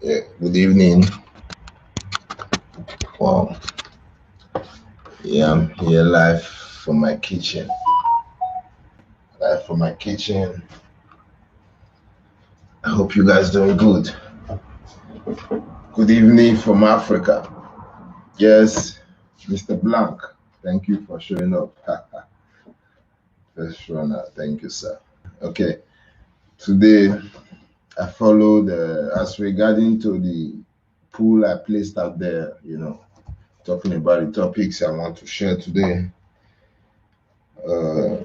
Good evening. Wow. Yeah, I'm here live from my kitchen. Live from my kitchen. I hope you guys doing good. Good evening from Africa. Yes, Mr. Blank. Thank you for showing up. First runner. Thank you, sir. Okay. Today I followed as regarding to the pool I placed out there, talking about the topics I want to share today. Uh,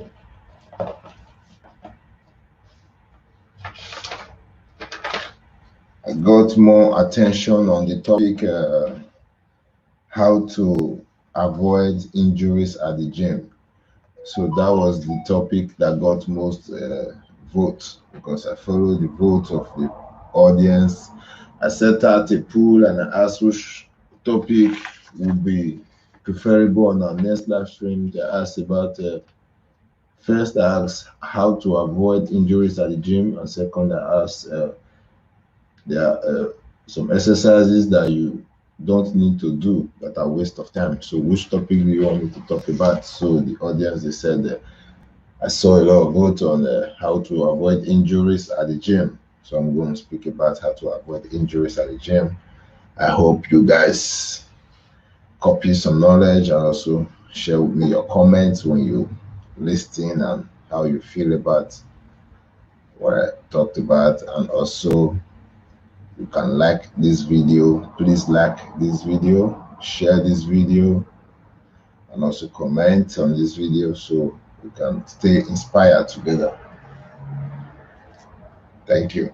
I got more attention on the topic how to avoid injuries at the gym. So that was the topic that got most votes because I followed the vote of the audience. I set out a poll and I asked which topic would be preferable on our next live stream. I asked about first, I asked how to avoid injuries at the gym, and second, I asked there are some exercises that you don't need to do that are waste of time. So which topic do you want me to talk about? So the audience, they said I saw a lot of votes on how to avoid injuries at the gym. So I'm going to speak about how to avoid injuries at the gym. I hope you guys copy some knowledge and also share with me your comments when you listen and how you feel about what I talked about. And also you can like this video. Please like this video, share this video, and also comment on this video so we can stay inspired together. Thank you.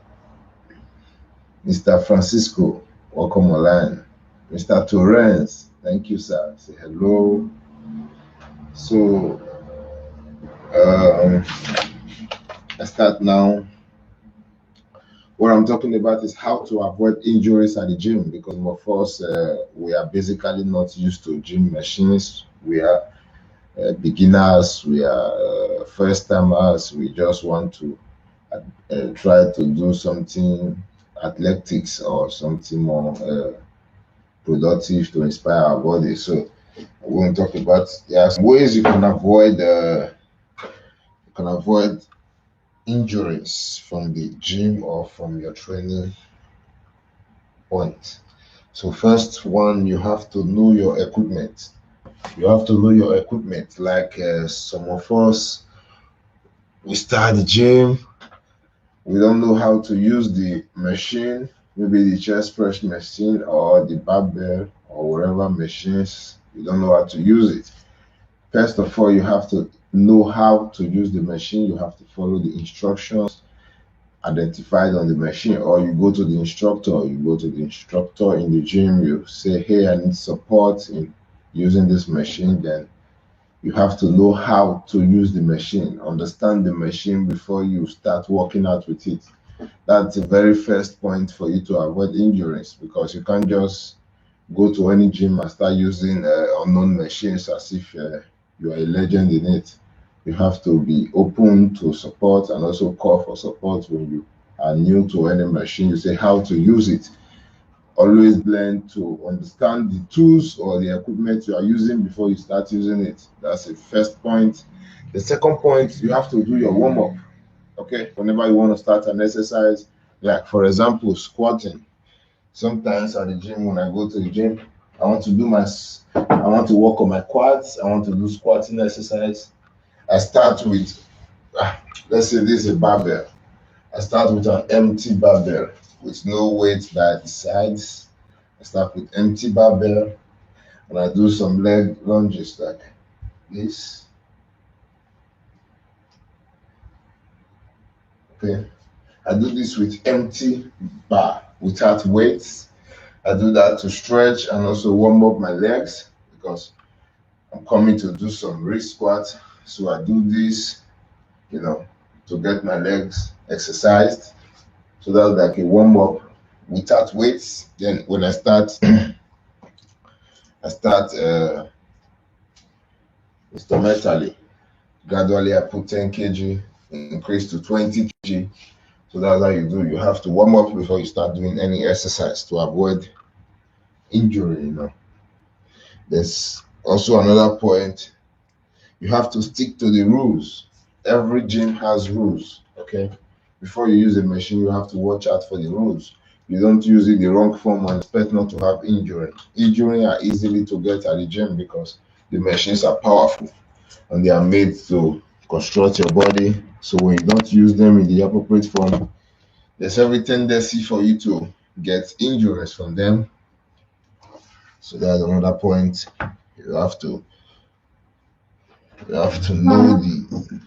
Mr. Francisco, welcome online. Mr. Torrens, thank you, sir. Say hello. So, I start now. What I'm talking about is how to avoid injuries at the gym because most of us, we are basically not used to gym machines. We are beginners, we are first timers, we just want to try to do something athletics or something more productive to inspire our body. So we're going to talk about some ways you can avoid injuries from the gym or from your training point. So first one, you have to know your equipment. You have to know your equipment. Like some of us, we start the gym, we don't know how to use the machine, maybe the chest press machine or the barbell or whatever machines, you don't know how to use it. First of all, you have to know how to use the machine. You have to follow the instructions identified on the machine, or you go to the instructor. You go to the instructor in the gym, you say, hey, I need support in using this machine. Then you have to know how to use the machine, understand the machine before you start working out with it. That's the very first point for you to avoid injuries because you can't just go to any gym and start using unknown machines as if you are a legend in it. You have to be open to support and also call for support when you are new to any machine. You say how to use it. Always learn to understand the tools or the equipment you are using before you start using it. That's the first point. The second point, you have to do your warm up. Okay, whenever you want to start an exercise, like for example, squatting. Sometimes at the gym, when I go to the gym, I want to work on my quads. I want to do squatting exercise. I start with, let's say this is a barbell. I start with an empty barbell with no weight by the sides. I start with empty barbell and I do some leg lunges like this. Okay. I do this with empty bar without weights. I do that to stretch and also warm up my legs because I'm coming to do some wrist squats. So I do this, to get my legs exercised. So that's like a warm up without weights. Then when I start, I start instrumentally. Gradually, I put 10 kg, increase to 20 kg. So that's how you do. You have to warm up before you start doing any exercise to avoid injury. There's also another point. You have to stick to the rules. Every gym has rules. Okay. Before you use a machine, you have to watch out for the rules. You don't use it the wrong form and expect not to have injury. Injury are easily to get at the gym because the machines are powerful and they are made to construct your body. So when you don't use them in the appropriate form, there's every tendency for you to get injuries from them. So that's another point. You have to know the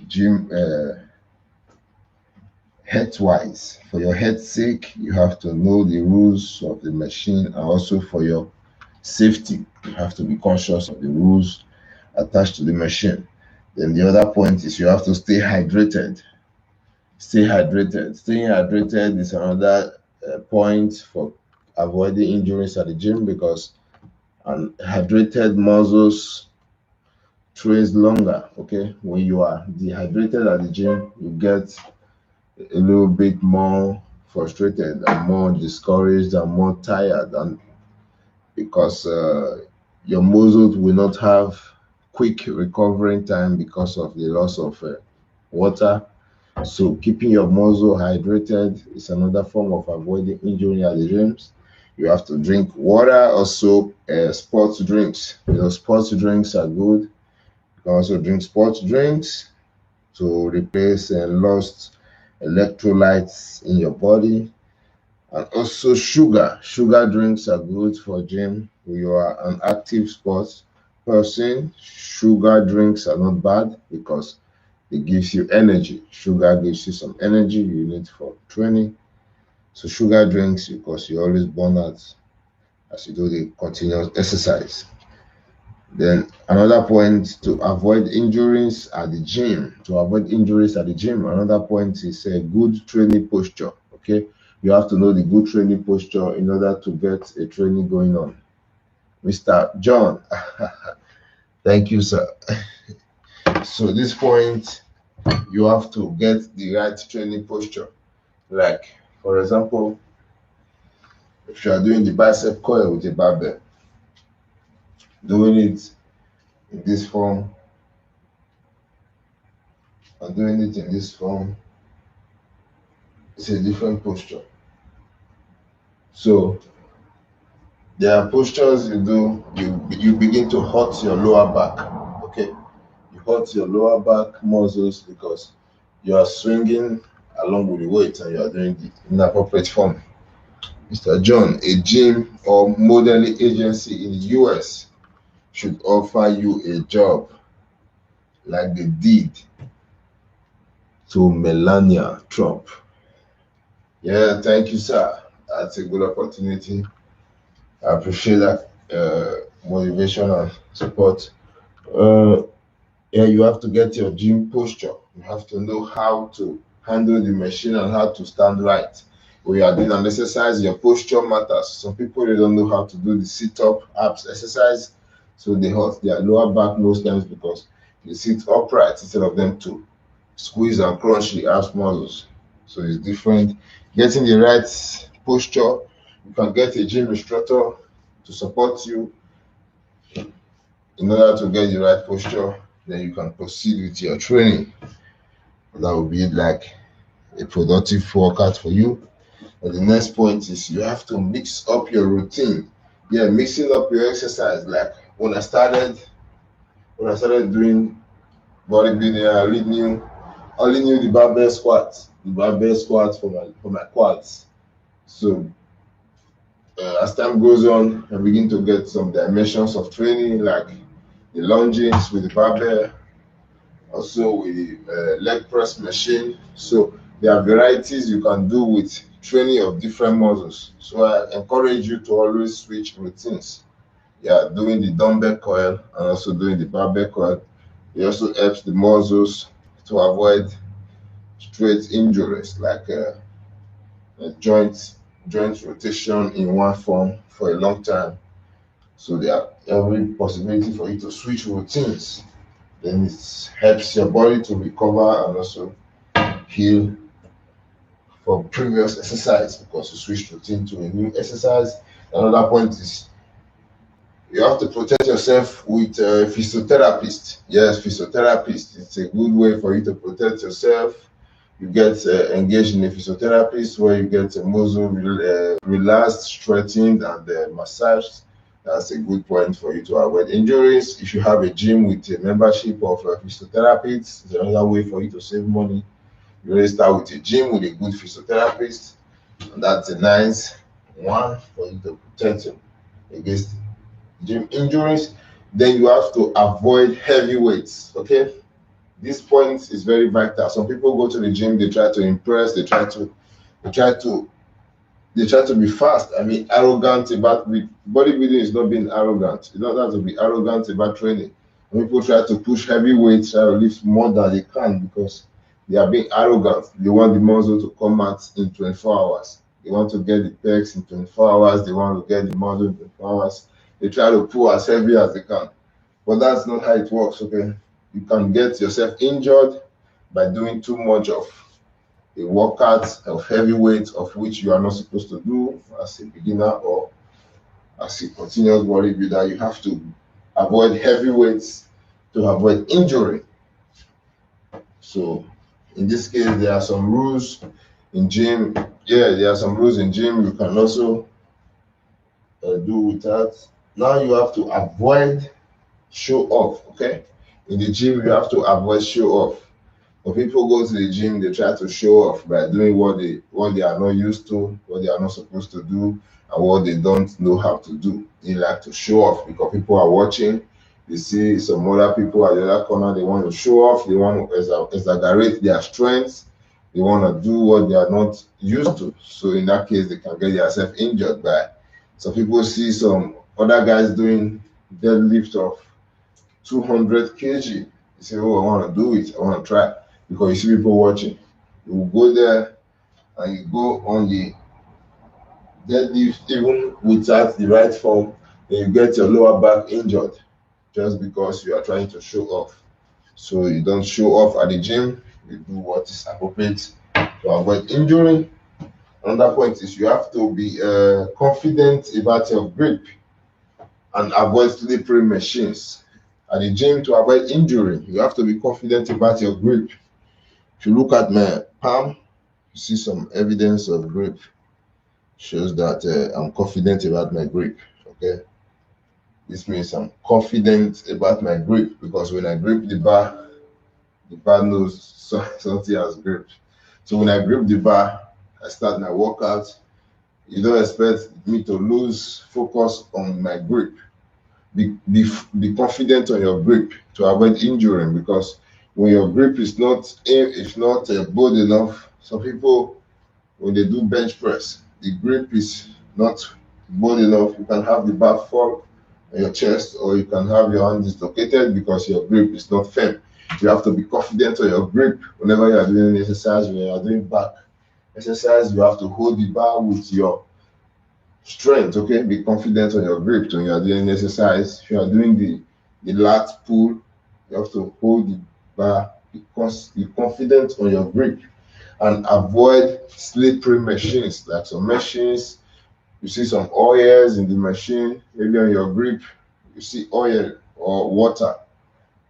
gym health wise. For your health's sake, you have to know the rules of the machine, and also for your safety, you have to be conscious of the rules attached to the machine. Then the other point is you have to stay hydrated. Stay hydrated. Staying hydrated is another point for avoiding injuries at the gym because an hydrated muscles trains longer. Okay, when you are dehydrated at the gym, you get a little bit more frustrated and more discouraged and more tired, and because your muscles will not have quick recovering time because of the loss of water. So keeping your muscle hydrated is another form of avoiding injury at the gyms. You have to drink water, also sports drinks. Sports drinks are good. You can also drink sports drinks to replace lost electrolytes in your body. And also sugar. Sugar drinks are good for gym. If you are an active sports person, sugar drinks are not bad because it gives you energy. Sugar gives you some energy you need for training. So sugar drinks because you always burn out as you do the continuous exercise. Then another point to avoid injuries at the gym. To avoid injuries at the gym, another point is a good training posture. Okay, you have to know the good training posture in order to get a training going on. Mr. John, thank you, sir. So this point, you have to get the right training posture. Like, for example, if you are doing the bicep curl with a barbell, doing it in this form and doing it in this form, it's a different posture. So there are postures you do, you begin to hurt your lower back. Okay, you hurt your lower back muscles because you are swinging along with the weight and you are doing the inappropriate form. Mr. John, a gym or modeling agency in the US should offer you a job like they did to Melania Trump. Yeah, thank you, sir. That's a good opportunity. I appreciate that motivation and support. Uh, yeah, you have to get your gym posture. You have to know how to handle the machine and how to stand right. When you are doing an exercise, your posture matters. Some people they don't know how to do the sit-up abs exercise, so they hurt their lower back most times because they sit upright instead of them to squeeze and crunch the abs muscles. So it's different. Getting the right posture, you can get a gym instructor to support you in order to get the right posture. Then you can proceed with your training. That will be like a productive workout for you. And the next point is you have to mix up your routine. Yeah, mixing up your exercise. Like when I started doing bodybuilding, I only knew the barbell squats, for my quads. So as time goes on, I begin to get some dimensions of training like the lunges with the barbell, also with the leg press machine. So there are varieties you can do with training of different muscles. So I encourage you to always switch routines. Yeah, doing the dumbbell coil and also doing the barbell coil. It also helps the muscles to avoid straight injuries like a joint rotation in one form for a long time. So there are every possibility for you to switch routines. Then it helps your body to recover and also heal from previous exercise because you switch routine to a new exercise. Another point is you have to protect yourself with a physiotherapist. Yes, physiotherapist. It's a good way for you to protect yourself. You get engaged in a physiotherapist where you get a muscle relaxed, strengthened, and massaged. That's a good point for you to avoid injuries. If you have a gym with a membership of a physiotherapist, it's another way for you to save money. You always start with a gym with a good physiotherapist, and that's a nice one for you to protect you against gym injuries. Then you have to avoid heavy weights. Okay, this point is very vital. Some people go to the gym, they try to impress, they try to they try to be fast. I mean, arrogant about bodybuilding is not being arrogant. You don't have to be arrogant about training. When people try to push heavy weights, try to lift more than they can because they are being arrogant. They want the muscle to come out in 24 hours. They want to get the pecs in 24 hours. They want to get the muscle in 24 hours. They try to pull as heavy as they can. But that's not how it works, okay? You can get yourself injured by doing too much of a workout of heavy weight of which you are not supposed to do as a beginner or as a continuous bodybuilder. You have to avoid heavy weights to avoid injury. So in this case, there are some rules in gym. Yeah, there are some rules in gym you can also do without. Now you have to avoid show off, okay? In the gym, you have to avoid show off. When people go to the gym, they try to show off by doing what they are not used to, what they are not supposed to do, and what they don't know how to do. They like to show off because people are watching. They see some other people at the other corner, they want to show off, they want to exaggerate their strengths, they want to do what they are not used to. So in that case, they can get themselves injured by. Some people see some other guys doing deadlift of 200 kg. You say, oh, I want to do it, I want to try, because you see people watching. You will go there and you go on the deadlift even without the right form, then you get your lower back injured just because you are trying to show off. So you don't show off at the gym, you do what is appropriate to avoid injury. Another point is you have to be confident about your grip and avoid slippery machines. At the gym, to avoid injury, you have to be confident about your grip. If you look at my palm, you see some evidence of grip. Shows that I'm confident about my grip. Okay, this means I'm confident about my grip because when I grip the bar knows something has gripped. So when I grip the bar, I start my workout. You don't expect me to lose focus on my grip. Be confident on your grip to avoid injury because when your grip is not bold enough, some people when they do bench press, the grip is not bold enough. You can have the bar fall on your chest, or you can have your hand dislocated because your grip is not firm. You have to be confident on your grip whenever you are doing an exercise. When you are doing back exercise, you have to hold the bar with your strength. Okay, be confident on your grip when you are doing exercise. If you are doing the lat pull, you have to hold the bar because be confident on your grip and avoid slippery machines. Like some machines, you see some oils in the machine, maybe on your grip, you see oil or water.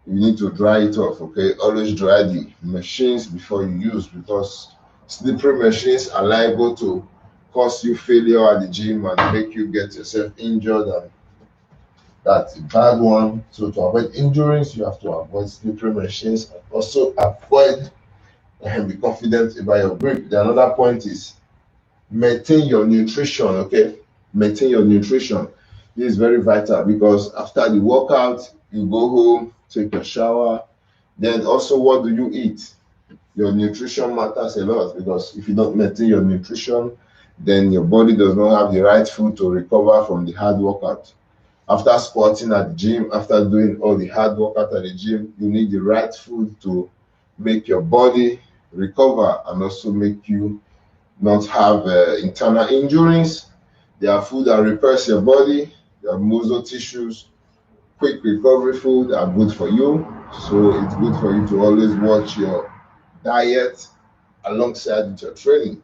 You need to dry it off. Okay, always dry the machines before you use because slippery machines are liable to cause you failure at the gym and make you get yourself injured, and that's a bad one. So to avoid injuries, you have to avoid slippery machines and also avoid and be confident about your grip. The another point is maintain your nutrition. Okay, maintain your nutrition. This is very vital because after the workout, you go home, take a shower. Then also, what do you eat? Your nutrition matters a lot because if you don't maintain your nutrition, then your body does not have the right food to recover from the hard workout. After squatting at the gym, after doing all the hard workout at the gym, you need the right food to make your body recover and also make you not have internal injuries. There are food that repairs your body. There are muscle tissues. Quick recovery food are good for you. So it's good for you to always watch your diet alongside with your training.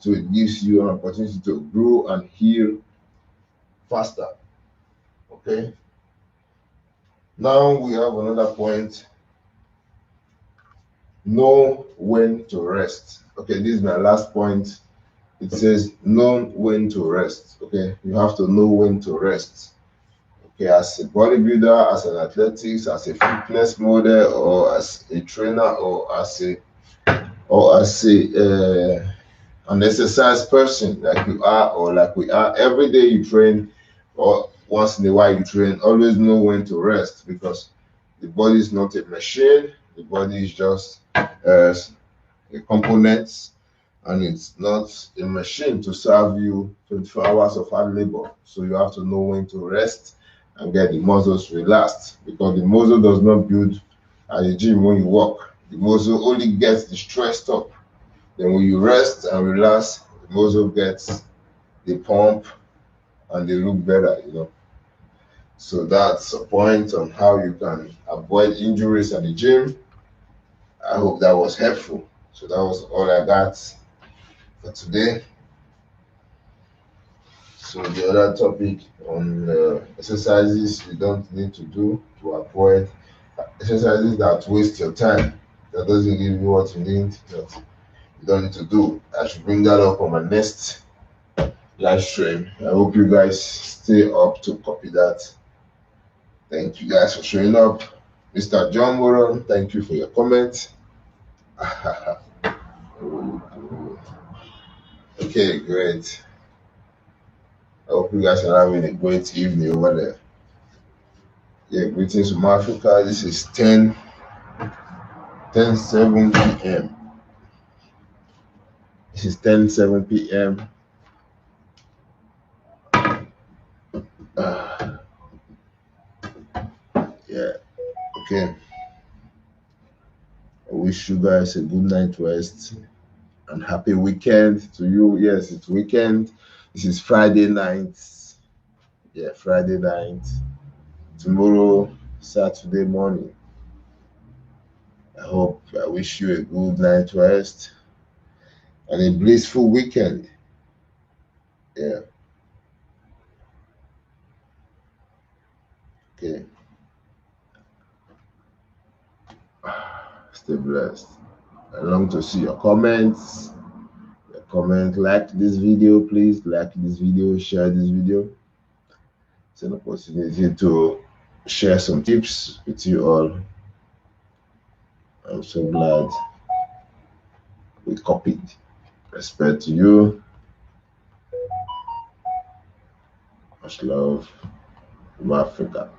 So it gives you an opportunity to grow and heal faster. Okay. Now we have another point. Know when to rest. Okay, this is my last point. It says know when to rest. Okay, you have to know when to rest. Okay, as a bodybuilder, as an athletics, as a fitness model, or as a trainer, or as an exercise person like you are or like we are. Every day you train, or once in a while you train. Always know when to rest, because the body is not a machine. The body is just a component, and it's not a machine to serve you 24 hours of hard labor. So you have to know when to rest and get the muscles relaxed, because the muscle does not build at the gym when you walk. The muscle only gets the stressed up. Then when you rest and relax, the muscle gets the pump and they look better. So that's a point on how you can avoid injuries at the gym. I hope that was helpful. So that was all I got for today. So the other topic on exercises you don't need to do to avoid exercises that waste your time, that doesn't give you what you need, that you don't need to do. I should bring that up on my next live stream. I hope you guys stay up to copy that. Thank you guys for showing up. Mr. John Moran, thank you for your comment. Okay, great. I hope you guys are having a great evening over there. Yeah, greetings from Africa. This is 10:07 p.m. This is 10:07 p.m. Yeah, okay. I wish you guys a good night rest and happy weekend to you. Yes, it's weekend. This is Friday night. Yeah, Friday night. Tomorrow, Saturday morning. I wish you a good night rest and a blissful weekend. Yeah, okay. Stay blessed. I long to see your comments. Like this video, please. Like this video, share this video. It's an opportunity to share some tips with you all. I'm so glad we copied. Respect to you. Much love from Africa.